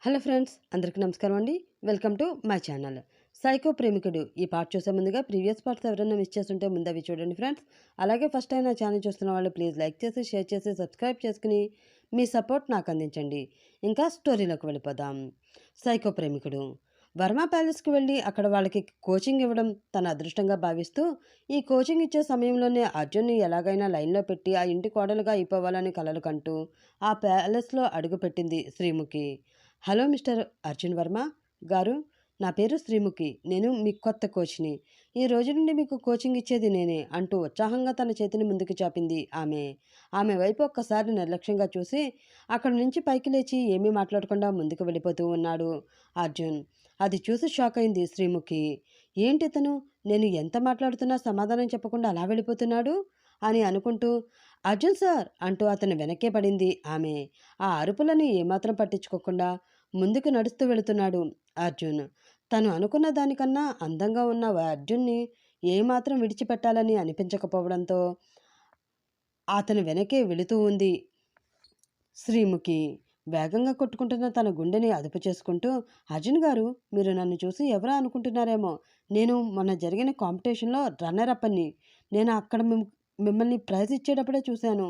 Hello friends, అందరికీ నమస్కారం అండి. Welcome to my channel psycho ప్రేమికుడు. ఈ పార్ట్ చూసే ముందుగా ప్రీవియస్ పార్ట్స్ ఎవరైనా మిస్ చేస్తుంటే ముందు అవి చూడండి ఫ్రెండ్స్. అలాగే ఫస్ట్ టైం నా ఛానల్ చూస్తున్న వాళ్ళు ప్లీజ్ లైక్ చేసి, షేర్ చేసి, సబ్స్క్రైబ్ చేసుకుని మీ సపోర్ట్ నాకు అందించండి. ఇంకా స్టోరీలోకి వెళ్ళిపోదాం. సైకో ప్రేమికుడు వర్మ ప్యాలెస్కి వెళ్ళి అక్కడ వాళ్ళకి కోచింగ్ ఇవ్వడం తన అదృష్టంగా భావిస్తూ, ఈ కోచింగ్ ఇచ్చే సమయంలోనే అర్జున్ని ఎలాగైనా లైన్లో పెట్టి ఆ ఇంటి కోడలుగా అయిపోవాలని కలలు కంటూ ఆ ప్యాలెస్లో అడుగుపెట్టింది శ్రీముఖి. హలో మిస్టర్ అర్జున్ వర్మ గారు, నా పేరు శ్రీముఖి. నేను మీ కొత్త కోచ్ని. ఈ రోజు నుండి మీకు కోచింగ్ ఇచ్చేది నేనే అంటూ ఉత్సాహంగా తన చేతిని ముందుకు చాపింది ఆమె వైపు ఒక్కసారి నిర్లక్ష్యంగా చూసి అక్కడి నుంచి పైకి లేచి ఏమీ మాట్లాడకుండా ముందుకు వెళ్ళిపోతూ ఉన్నాడు అర్జున్. అది చూసి షాక్ అయింది శ్రీముఖి. ఏంటి తను, నేను ఎంత మాట్లాడుతున్నా సమాధానం చెప్పకుండా అలా వెళ్ళిపోతున్నాడు అని అనుకుంటూ, అర్జున్ సార్ అంటూ అతని వెనక్కే పడింది ఆమె. ఆ అరుపులని ఏమాత్రం పట్టించుకోకుండా ముందుకు నడుస్తూ వెళుతున్నాడు అర్జున్. తను అనుకున్న దానికన్నా అందంగా ఉన్న అర్జున్ని ఏమాత్రం విడిచిపెట్టాలని అనిపించకపోవడంతో అతని వెనకే వెళుతూ ఉంది శ్రీముఖి. వేగంగా కొట్టుకుంటున్న తన గుండెని అదుపు చేసుకుంటూ, అర్జున్ గారు, మీరు నన్ను చూసి ఎవరా అనుకుంటున్నారేమో. నేను మొన్న జరిగిన కాంపిటీషన్లో రన్నర్ అప్ అని. నేను అక్కడ మిమ్మల్ని ప్రైజ్ ఇచ్చేటప్పుడే చూశాను.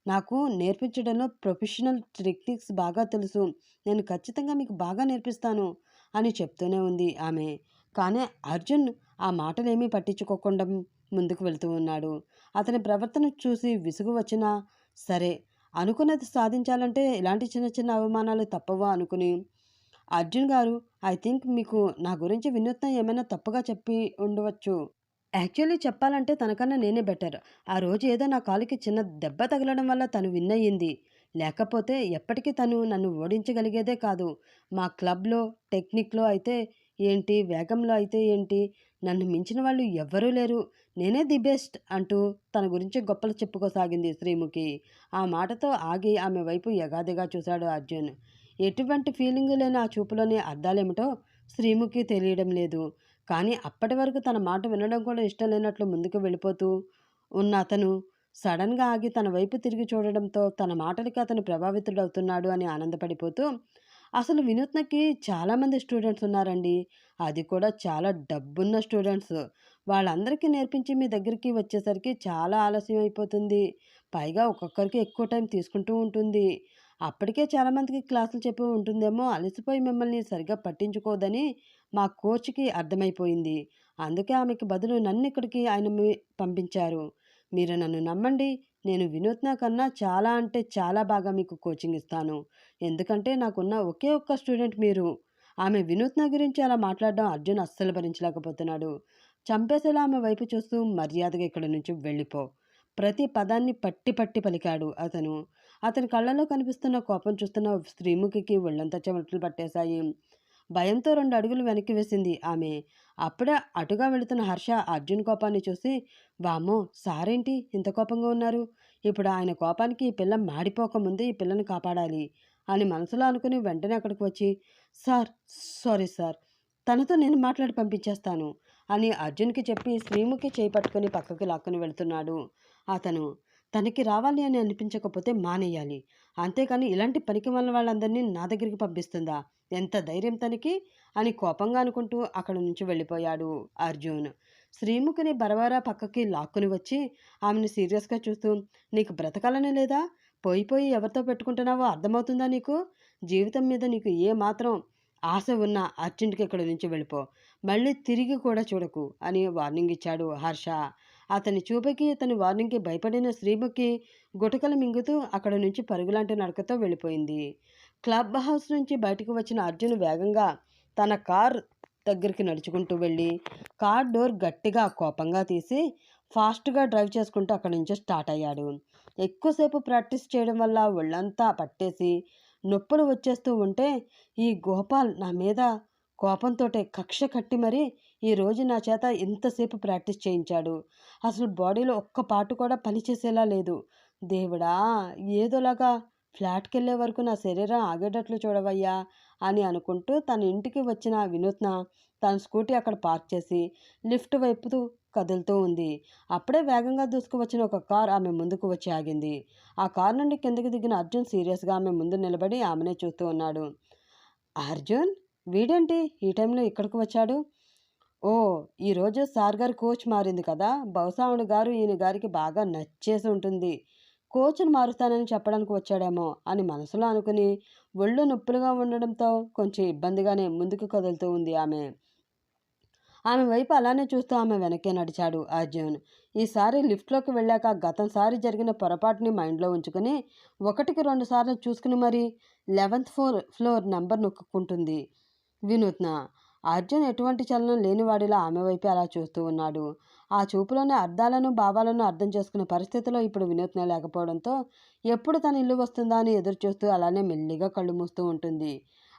నాకు నేర్పించడంలో ప్రొఫెషనల్ టెక్నిక్స్ బాగా తెలుసు. నేను ఖచ్చితంగా మీకు బాగా నేర్పిస్తాను అని చెప్తూనే ఉంది ఆమె. కానీ అర్జున్ ఆ మాటలేమీ పట్టించుకోకుండా ముందుకు వెళ్తూ ఉన్నాడు. అతని ప్రవర్తన చూసి విసుగు వచ్చినా సరే, అనుకున్నది సాధించాలంటే ఇలాంటి చిన్న చిన్న అవమానాలు తప్పవా అనుకుని, అర్జున్ గారు, ఐ థింక్ మీకు నా గురించి వినూత్న ఏమైనా తప్పుగా చెప్పి ఉండవచ్చు. యాక్చువల్లీ చెప్పాలంటే తనకన్నా నేనే బెటర్. ఆ రోజు ఏదో నా కాలుకి చిన్న దెబ్బ తగలడం వల్ల తను విన్ అయ్యింది. లేకపోతే ఎప్పటికీ తను నన్ను ఓడించగలిగేదే కాదు. మా క్లబ్లో టెక్నిక్లో అయితే ఏంటి, వేగంలో అయితే ఏంటి, నన్ను మించిన వాళ్ళు ఎవ్వరూ లేరు. నేనే ది బెస్ట్ అంటూ తన గురించి గొప్పలు చెప్పుకోసాగింది శ్రీముఖి. ఆ మాటతో ఆగి ఆమె వైపు ఎగాదిగా చూశాడు అర్జున్. ఎటువంటి ఫీలింగు లేని ఆ చూపులోని అర్థాలేమిటో శ్రీముఖి తెలియడం లేదు. కానీ అప్పటి వరకు తన మాట వినడం కూడా ఇష్టం లేనట్లు ముందుకు వెళ్ళిపోతూ ఉన్న అతను సడన్గా ఆగి తన వైపు తిరిగి చూడడంతో తన మాటలకి అతను ప్రభావితుడవుతున్నాడు అని ఆనందపడిపోతూ, అసలు వినూత్నకి చాలామంది స్టూడెంట్స్ ఉన్నారండి. అది కూడా చాలా డబ్బున్న స్టూడెంట్స్. వాళ్ళందరికీ నేర్పించి మీ దగ్గరికి వచ్చేసరికి చాలా ఆలస్యం అయిపోతుంది. పైగా ఒక్కొక్కరికి ఎక్కువ టైం తీసుకుంటూ ఉంటుంది. అప్పటికే చాలామందికి క్లాసులు చెప్పి ఉంటుందేమో, అలసిపోయి మిమ్మల్ని సరిగ్గా పట్టించుకోదని మా కోచ్కి అర్థమైపోయింది. అందుకే ఆమెకి బదులు నన్ను ఇక్కడికి ఆయన పంపించారు. మీరు నన్ను నమ్మండి, నేను వినూత్న కన్నా చాలా అంటే చాలా బాగా మీకు కోచింగ్ ఇస్తాను. ఎందుకంటే నాకున్న ఒకే ఒక్క స్టూడెంట్ మీరు. ఆమె వినూత్న గురించి అలా మాట్లాడడం అర్జున్ అస్సలు భరించలేకపోతున్నాడు. చంపేసేలా ఆమె వైపు చూస్తూ, మర్యాదగా ఇక్కడి నుంచి వెళ్ళిపో. ప్రతి పదాన్ని పట్టి పట్టి పలికాడు అతను. అతని కళ్ళలో కనిపిస్తున్న కోపం చూస్తున్న శ్రీముఖికి ఒళ్ళంతా చెమటలు పట్టేశాయి. భయంతో 2 అడుగులు వెనక్కి వేసింది ఆమె. అప్పుడే అటుగా వెళుతున్న హర్ష అర్జున్ కోపాన్ని చూసి, వామ్మో సారేంటి ఇంత కోపంగా ఉన్నారు, ఇప్పుడు ఆయన కోపానికి ఈ పిల్ల మాడిపోకముందే ఈ పిల్లని కాపాడాలి అని మనసులో అనుకుని వెంటనే అక్కడికి వచ్చి, సార్, సారీ సార్, తనతో నేను మాట్లాడి పంపించేస్తాను అని అర్జున్కి చెప్పి శ్రీముఖి చేయి పట్టుకుని పక్కకి లాక్కుని వెళుతున్నాడు అతను. తనకి రావాలి అని అనిపించకపోతే మానేయాలి, అంతేకాని ఇలాంటి పనికి వల్ల వాళ్ళందరినీ నా దగ్గరికి పంపిస్తుందా, ఎంత ధైర్యం తనకి అని కోపంగా అనుకుంటూ అక్కడి నుంచి వెళ్ళిపోయాడు అర్జున్. శ్రీముఖిని బరబరా పక్కకి లాక్కుని వచ్చి ఆమెను సీరియస్గా చూస్తూ, నీకు బ్రతకాలనే లేదా, పోయి ఎవరితో పెట్టుకుంటున్నావో అర్థమవుతుందా నీకు, జీవితం మీద నీకు ఏ మాత్రం ఆశ ఉన్న అర్జెంట్కి ఇక్కడి నుంచి వెళ్ళిపో, మళ్ళీ తిరిగి కూడా చూడకు అని వార్నింగ్ ఇచ్చాడు హర్ష. అతని చూపుకి, అతని వార్నింగ్కి భయపడిన శ్రీముఖి గుటకలు మింగుతూ అక్కడి నుంచి పరుగులాంటి నడకతో వెళ్ళిపోయింది. క్లబ్ హౌస్ నుంచి బయటకు వచ్చిన అర్జున్ వేగంగా తన కార్ దగ్గరికి నడుచుకుంటూ వెళ్ళి కార్ డోర్ గట్టిగా కోపంగా తీసి ఫాస్ట్గా డ్రైవ్ చేసుకుంటూ అక్కడి నుంచి స్టార్ట్ అయ్యాడు. ఎక్కువసేపు ప్రాక్టీస్ చేయడం వల్ల ఒళ్ళంతా పట్టేసి నొప్పులు వచ్చేస్తూ ఉంటే ఈ గోపాల్ నా మీద కోపంతోటే కక్ష కట్టి మరీ ఈరోజు నా చేత ఎంతసేపు ప్రాక్టీస్ చేయించాడు. అసలు బాడీలో ఒక్క పాటు కూడా పనిచేసేలా లేదు. దేవుడా, ఏదోలాగా ఫ్లాట్కి వెళ్ళే వరకు నా శరీరం ఆగేటట్లు చూడవయ్యా అని అనుకుంటూ తన ఇంటికి వచ్చిన వినూత్న తన స్కూటీ అక్కడ పార్క్ చేసి లిఫ్ట్ వైపు కదులుతూ ఉంది. అప్పుడే వేగంగా దూసుకువచ్చిన ఒక కార్ ఆమె ముందుకు వచ్చి ఆగింది. ఆ కార్ నుండి కిందకి దిగిన అర్జున్ సీరియస్గా ఆమె ముందు నిలబడి ఆమెనే చూస్తూ ఉన్నాడు. అర్జున్, వీడేంటి ఈ టైంలో ఇక్కడికి వచ్చాడు? ఓ, ఈరోజు సార్ గారి కోచ్ మారింది కదా, బహుశా ఆవిడ గారు ఈయన గారికి బాగా నచ్చేసి ఉంటుంది. కోచ్‌ని మారుస్తానని చెప్పడానికి వచ్చాడేమో అని మనసులో అనుకుని, ఒళ్ళు నొప్పులుగా ఉండడంతో కొంచెం ఇబ్బందిగానే ముందుకు కదులుతూ ఉంది ఆమె. ఆమె వైపు అలానే చూస్తూ ఆమె వెనకే నడిచాడు అర్జున్. ఈసారి లిఫ్ట్లోకి వెళ్ళాక గతంసారి జరిగిన పొరపాటుని మైండ్లో ఉంచుకుని, ఒకటికి రెండు సార్లు చూసుకుని మరీ 11th ఫ్లోర్ నెంబర్ నొక్కుంటుంది వినూత్న. అర్జున్ ఎటువంటి చలనం లేనివాడిలా ఆమె వైపే అలా చూస్తూ ఉన్నాడు. ఆ చూపులోని అర్థాలను భావాలను అర్థం చేసుకునే పరిస్థితిలో ఇప్పుడు వినూత్న లేకపోవడంతో ఎప్పుడు తన ఇల్లు వస్తుందా అని ఎదురు చూస్తూ అలానే మెల్లిగా కళ్ళు మూస్తూ ఉంటుంది.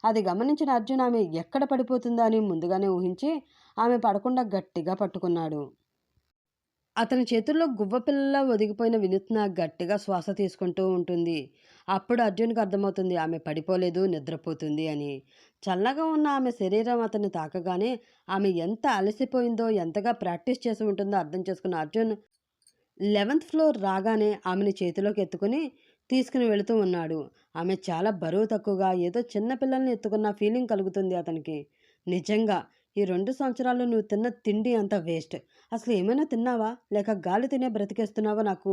అది గమనించిన అర్జున్ ఆమె ఎక్కడ పడిపోతుందా అని ముందుగానే ఊహించి ఆమె పడకుండా గట్టిగా పట్టుకున్నాడు. అతని చేతుల్లో గువ్వపిల్లలా ఒదిగిపోయిన వినూత్న గట్టిగా శ్వాస తీసుకుంటూ ఉంటుంది. అప్పుడు అర్జున్‌కి అర్థమవుతుంది ఆమె పడిపోలేదు, నిద్రపోతుంది అని. చల్లగా ఉన్న ఆమె శరీరం అతన్ని తాకగానే ఆమె ఎంత అలసిపోయిందో, ఎంతగా ప్రాక్టీస్ చేసి ఉంటుందో అర్థం చేసుకున్న అర్జున్ 11th ఫ్లోర్ రాగానే ఆమెని చేతిలోకి ఎత్తుకుని తీసుకుని వెళుతూ ఉన్నాడు. ఆమె చాలా బరువు తక్కువగా ఏదో చిన్న పిల్లల్ని ఎత్తుకున్న ఫీలింగ్ కలుగుతుంది అతనికి. నిజంగా ఈ 2 సంవత్సరాలు నువ్వు తిన్న తిండి అంతా వేస్ట్. అసలు ఏమైనా తిన్నావా? లేక గాలి తినే బ్రతికేస్తున్నావో నాకు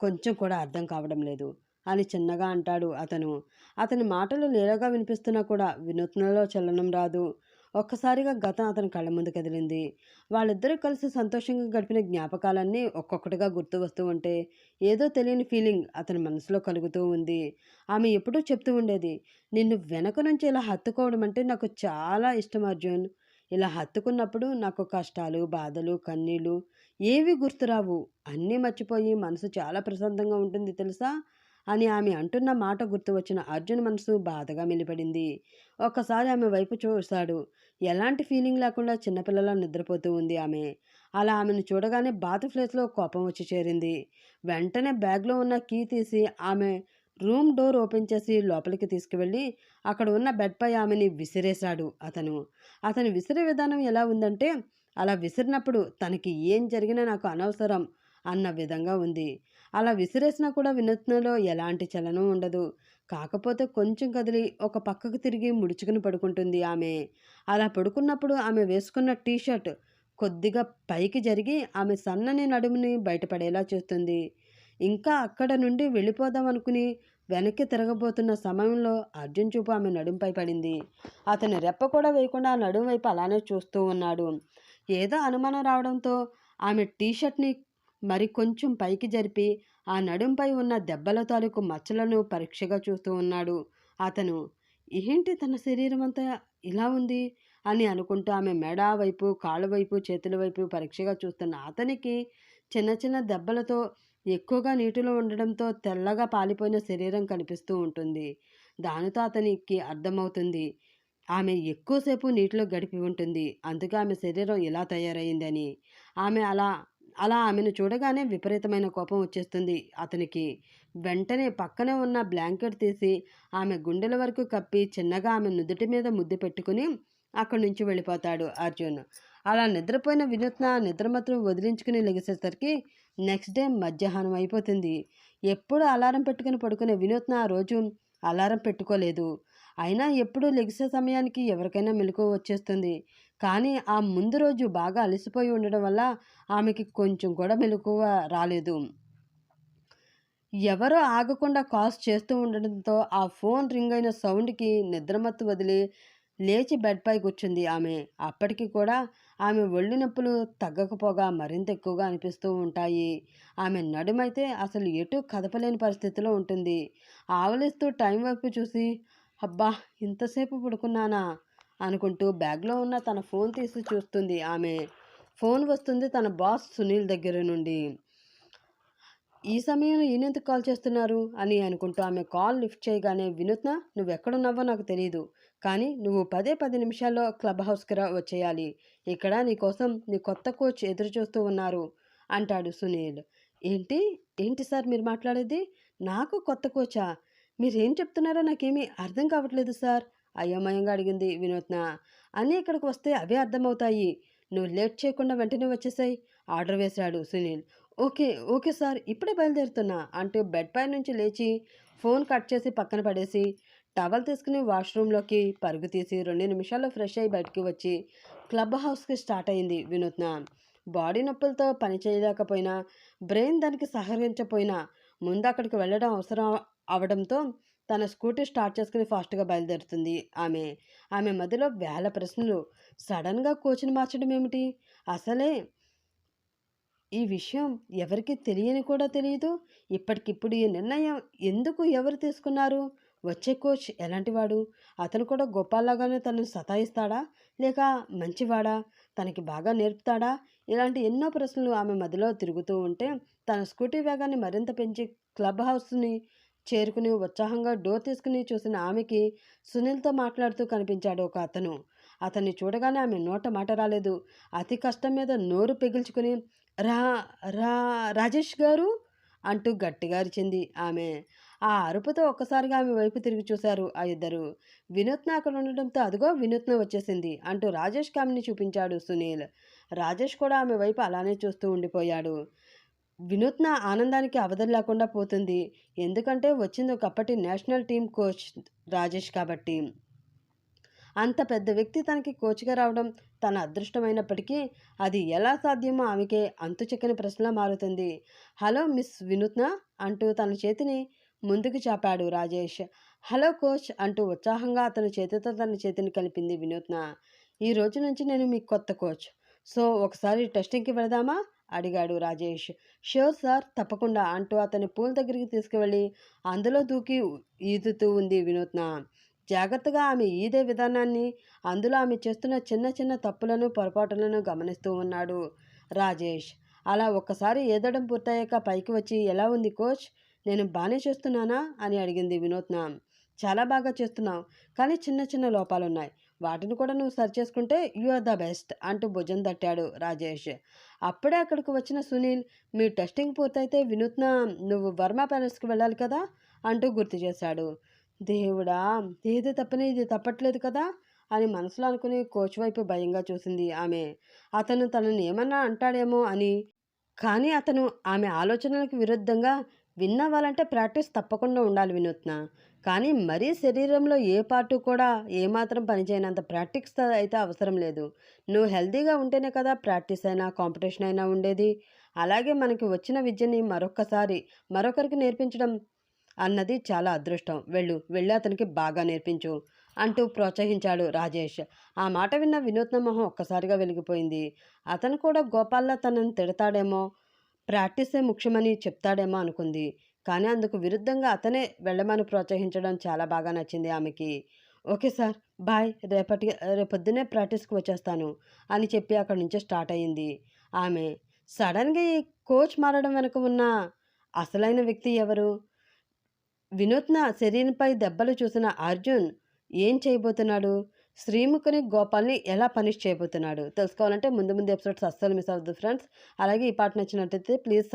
కొంచెం కూడా అర్థం కావడం లేదు అని చిన్నగా అంటాడు అతను. అతని మాటలు లీలగా వినిపిస్తున్నా కూడా వినూత్నలో చలనం రాదు. ఒక్కసారిగా గతం అతని కళ్ళ ముందు కదిలింది. వాళ్ళిద్దరూ కలిసి సంతోషంగా గడిపిన జ్ఞాపకాలన్నీ ఒక్కొక్కటిగా గుర్తు వస్తూ ఉంటే ఏదో తెలియని ఫీలింగ్ అతని మనసులో కలుగుతూ ఉంది. ఆమె ఎప్పుడూ చెప్తూ ఉండేది, నిన్ను వెనక నుంచి ఇలా హత్తుకోవడం అంటే నాకు చాలా ఇష్టం అర్జున్. ఇలా హత్తుకున్నప్పుడు నాకు కష్టాలు, బాధలు, కన్నీళ్ళు ఏవి గుర్తురావు. అన్నీ మర్చిపోయి మనసు చాలా ప్రశాంతంగా ఉంటుంది తెలుసా అని ఆమె అంటున్న మాట గుర్తు వచ్చిన అర్జున్ మనసు బాధగా మెలిపడింది. ఒక్కసారి ఆమె వైపు చూశాడు. ఎలాంటి ఫీలింగ్ లేకుండా చిన్నపిల్లలా నిద్రపోతూ ఉంది ఆమె. అలా ఆమెను చూడగానే బాత్ ప్లేస్లో కోపం వచ్చి చేరింది. వెంటనే బ్యాగ్లో ఉన్న కీ తీసి ఆమె రూమ్ డోర్ ఓపెన్ చేసి లోపలికి తీసుకువెళ్ళి అక్కడ ఉన్న బెడ్పై ఆమెని విసిరేశాడు అతను. అతని విసిరే విధానం ఎలా ఉందంటే, అలా విసిరినప్పుడు తనకి ఏం జరిగినా నాకు అనవసరం అన్న విధంగా ఉంది. అలా విసిరేసినా కూడా వినూత్నలో ఎలాంటి చలనం ఉండదు. కాకపోతే కొంచెం కదిలి ఒక పక్కకు తిరిగి ముడుచుకుని పడుకుంటుంది ఆమె. అలా పడుకున్నప్పుడు ఆమె వేసుకున్న టీ షర్ట్ కొద్దిగా పైకి జరిగి ఆమె సన్నని నడుముని బయటపడేలా చేస్తుంది. ఇంకా అక్కడ నుండి వెళ్ళిపోదాం అనుకుని వెనక్కి తిరగబోతున్న సమయంలో అర్జున్ చూపు ఆమె నడుంపై పడింది. అతని రెప్ప కూడా వేయకుండా ఆ నడుం వైపు అలానే చూస్తూ ఉన్నాడు. ఏదో అనుమానం రావడంతో ఆమె టీషర్ట్ని మరి కొంచెం పైకి జరిపి ఆ నడుంపై ఉన్న దెబ్బల తాలూకు మచ్చలను పరీక్షగా చూస్తూ ఉన్నాడు అతను. ఏంటి తన శరీరం అంతా ఇలా ఉంది అని అనుకుంటూ ఆమె మెడ వైపు, కాళ్ళ వైపు, చేతుల వైపు పరీక్షగా చూస్తున్న అతనికి చిన్న చిన్న దెబ్బలతో ఎక్కువగా నీటిలో ఉండడంతో తెల్లగా పాలిపోయిన శరీరం కనిపిస్తూ ఉంటుంది. దానితో అతనికి అర్థమవుతుంది ఆమె ఎక్కువసేపు నీటిలో గడిపి ఉంటుంది. అందుకే ఆమె శరీరం ఇలా తయారైందని. ఆమె అలా అలా ఆమెను చూడగానే విపరీతమైన కోపం వచ్చేస్తుంది అతనికి. వెంటనే పక్కనే ఉన్న బ్లాంకెట్ తీసి ఆమె గుండెల వరకు కప్పి చిన్నగా ఆమె నుదుటి మీద ముద్దు పెట్టుకుని అక్కడి నుంచి వెళ్ళిపోతాడు అర్జున్. అలా నిద్రపోయిన వినూత్న నిద్రమత్తును వదిలించుకుని లెగిసేసరికి నెక్స్ట్ డే మధ్యాహ్నం అయిపోతుంది. ఎప్పుడు అలారం పెట్టుకుని పడుకునే వినూత్న ఆ రోజు అలారం పెట్టుకోలేదు. అయినా ఎప్పుడూ లెగిసే సమయానికి ఎవరికైనా మెలకువ వచ్చేస్తుంది. కానీ ఆ ముందు రోజు బాగా అలసిపోయి ఉండడం వల్ల ఆమెకి కొంచెం కూడా మెలకువ రాలేదు. ఎవరో ఆగకుండా కాల్స్ చేస్తూ ఉండడంతో ఆ ఫోన్ రింగ్ అయిన సౌండ్కి నిద్రమత్తు వదిలి లేచి బెడ్పై కూర్చుంది ఆమె. అప్పటికి కూడా ఆమె ఒళ్ళు నొప్పులు తగ్గకపోగా మరింత ఎక్కువగా అనిపిస్తూ ఉంటాయి. ఆమె నడుమైతే అసలు ఎటూ కదపలేని పరిస్థితిలో ఉంటుంది. ఆవలిస్తూ టైం వైపు చూసి, అబ్బా, ఇంతసేపు పడుకున్నానా అనుకుంటూ బ్యాగ్లో ఉన్న తన ఫోన్ తీసి చూస్తుంది ఆమె. ఫోన్ వస్తుంది తన బాస్ సునీల్ దగ్గర నుండి. ఈ సమయంలో ఈయనెందుకు కాల్ చేస్తున్నారు అని అనుకుంటూ ఆమె కాల్ లిఫ్ట్ చేయగానే, వినూత్న, నువ్వెక్కడున్నావో నాకు తెలియదు, కానీ నువ్వు 10 నిమిషాల్లో క్లబ్ హౌస్కి వచ్చేయాలి. ఇక్కడ నీకోసం నీ కొత్త కోచ్ ఎదురు చూస్తూ ఉన్నారు అంటాడు సునీల్. ఏంటి ఏంటి సార్ మీరు మాట్లాడేది? నాకు కొత్త కోచా? మీరేం చెప్తున్నారో నాకేమీ అర్థం కావట్లేదు సార్ అయోమయంగా అడిగింది వినూత్న. అన్నీ ఇక్కడికి వస్తే అవే అర్థమవుతాయి. నువ్వు లేట్ చేయకుండా వెంటనే వచ్చేసాయి ఆర్డర్ వేశాడు సునీల్. ఓకే ఓకే సార్, ఇప్పుడే బయలుదేరుతున్నా అంటూ బెడ్ పై నుంచి లేచి ఫోన్ కట్ చేసి పక్కన పడేసి టవల్ తీసుకుని వాష్రూమ్లోకి పరుగు తీసి 2 నిమిషాల్లో ఫ్రెష్ అయ్యి బయటికి వచ్చి క్లబ్ హౌస్కి స్టార్ట్ అయింది వినూత్న. బాడీ నొప్పులతో పని చేయలేకపోయినా, బ్రెయిన్ దానికి సహకరించకపోయినా ముందు అక్కడికి వెళ్ళడం అవసరం అవడంతో తన స్కూటీ స్టార్ట్ చేసుకుని ఫాస్ట్గా బయలుదేరుతుంది ఆమె. ఆమె మధ్యలో వేల ప్రశ్నలు. సడన్గా కోచ్ని మార్చడం ఏమిటి? అసలే ఈ విషయం ఎవరికీ తెలియని కూడా తెలియదు. ఇప్పటికిప్పుడు ఈ నిర్ణయం ఎందుకు ఎవరు తీసుకున్నారు? వచ్చే కోచ్ ఎలాంటివాడు? అతను కూడా గోపాల్‌లాగానే తనని సతాయిస్తాడా? లేక మంచివాడా? తనకి బాగా నేర్పుతాడా? ఇలాంటి ఎన్నో ప్రశ్నలు ఆమె మదిలో తిరుగుతూ ఉంటే, తన స్కూటీ వేగాన్ని మరింత పెంచి క్లబ్ హౌస్‌ని చేరుకుని ఉత్సాహంగా డోర్ తీసుకుని చూసిన ఆమెకి సునీల్‌తో మాట్లాడుతూ కనిపించాడు ఒక అతను. అతన్ని చూడగానే ఆమె నోట మాట రాలేదు. అతి కష్టం మీద నోరు పెగిల్చుకుని రా రా రాజేష్ గారు అంటూ గట్టిగా అరిచింది ఆమె. ఆ అరుపుతో ఒక్కసారిగా ఆమె వైపు తిరిగి చూశారు ఆ ఇద్దరు. వినూత్న అక్కడ ఉండడంతో అదిగో వినూత్న వచ్చేసింది అంటూ రాజేష్ ఆమెని చూపించాడు సునీల్. రాజేష్ కూడా ఆమె వైపు అలానే చూస్తూ ఉండిపోయాడు. వినూత్న ఆనందానికి అవధులు లేకుండా పోతుంది. ఎందుకంటే వచ్చింది ఒకప్పటి నేషనల్ టీం కోచ్ రాజేష్ కాబట్టి. అంత పెద్ద వ్యక్తి తనకి కోచ్‌గా రావడం తన అదృష్టమైనప్పటికీ, అది ఎలా సాధ్యమో ఆమెకే అంతుచిక్కని ప్రశ్నలా మారుతుంది. హలో మిస్ వినూత్న అంటూ తన చేతిని ముందుకు చాపాడు రాజేష్. హలో కోచ్ అంటూ ఉత్సాహంగా అతని చేతితో తన చేతిని కలిపింది వినూత్న. ఈ రోజు నుంచి నేను మీ కొత్త కోచ్. సో ఒకసారి టెస్టింగ్‌కి వెళదామా? అడిగాడు రాజేష్. ష్యూర్ సార్ తప్పకుండా అంటూ అతని పూల్ దగ్గరికి తీసుకువెళ్ళి అందులో దూకి ఈదుతూ ఉంది వినూత్న. జాగ్రత్తగా ఆమె ఈదే విధానాన్ని, అందులో ఆమె చేస్తున్న చిన్న చిన్న తప్పులను, పొరపాటులను గమనిస్తూ ఉన్నాడు రాజేష్. అలా ఒక్కసారి ఈదడం పూర్తయ్యాక పైకి వచ్చి ఎలా ఉంది కోచ్? నేను బానే చేస్తున్నానా? అని అడిగింది వినూత్న. చాలా బాగా చేస్తున్నావు. కానీ చిన్న చిన్న లోపాలున్నాయి. వాటిని కూడా నువ్వు సరిచేసుకుంటే యు ఆర్ ద బెస్ట్ అంటూ భుజం తట్టాడు రాజేష్. అప్పుడే అక్కడికి వచ్చిన సునీల్ మీ టెస్టింగ్ పూర్తయితే వినూత్న నువ్వు వర్మ ప్యాలెస్కి వెళ్ళాలి కదా అంటూ గుర్తు చేశాడు. దేవుడా! ఏది తప్పని ఇది తప్పట్లేదు కదా అని మనసులో అనుకుని కోచ్ వైపు భయంగా చూసింది ఆమె. అతను తనని ఏమన్నా అంటాడేమో అని. కానీ అతను ఆమె ఆలోచనలకు విరుద్ధంగా విన్ అవ్వాలంటే ప్రాక్టీస్ తప్పకుండా ఉండాలి వినూత్న. కానీ మరీ శరీరంలో ఏ పార్టు కూడా ఏమాత్రం పనిచేయనంత ప్రాక్టీస్ అయితే అవసరం లేదు. నువ్వు హెల్తీగా ఉంటేనే కదా ప్రాక్టీస్ అయినా కాంపిటీషన్ అయినా ఉండేది. అలాగే మనకి వచ్చిన విద్యని మరొకరికి నేర్పించడం అన్నది చాలా అదృష్టం. వెళ్ళి అతనికి బాగా నేర్పించు అంటూ ప్రోత్సహించాడు రాజేష్. ఆ మాట విన్న వినూత్న మొహం ఒక్కసారిగా వెలిగిపోయింది. అతను కూడా గోపాల్‌లా తనని తిడతాడేమో, ప్రాక్టీసే ముఖ్యమని చెప్తాడేమో అనుకుంది. కానీ అందుకు విరుద్ధంగా అతనే వెళ్ళమని ప్రోత్సహించడం చాలా బాగా నచ్చింది ఆమెకి. ఓకే సార్ బాయ్, రేపొద్దున్నే ప్రాక్టీస్‌కి వచ్చేస్తాను అని చెప్పి అక్కడి నుంచి స్టార్ట్ అయింది ఆమె. సడన్‌గా ఈ కోచ్ మారడం వెనుక ఉన్న అసలైన వ్యక్తి ఎవరు? వినూత్న శరీరంపై దెబ్బలు చూసిన అర్జున్ ఏం చేయబోతున్నాడు? శ్రీముఖిని, గోపాల్‌ని ఎలా పనిష్ చేయబోతున్నాడు? తెలుసుకోవాలంటే ముందు ముందు ఎపిసోడ్స్ అస్సలు మిస్ అవ్వద్దు ఫ్రెండ్స్. అలాగే ఈ పాట నచ్చినట్టయితే ప్లీజ్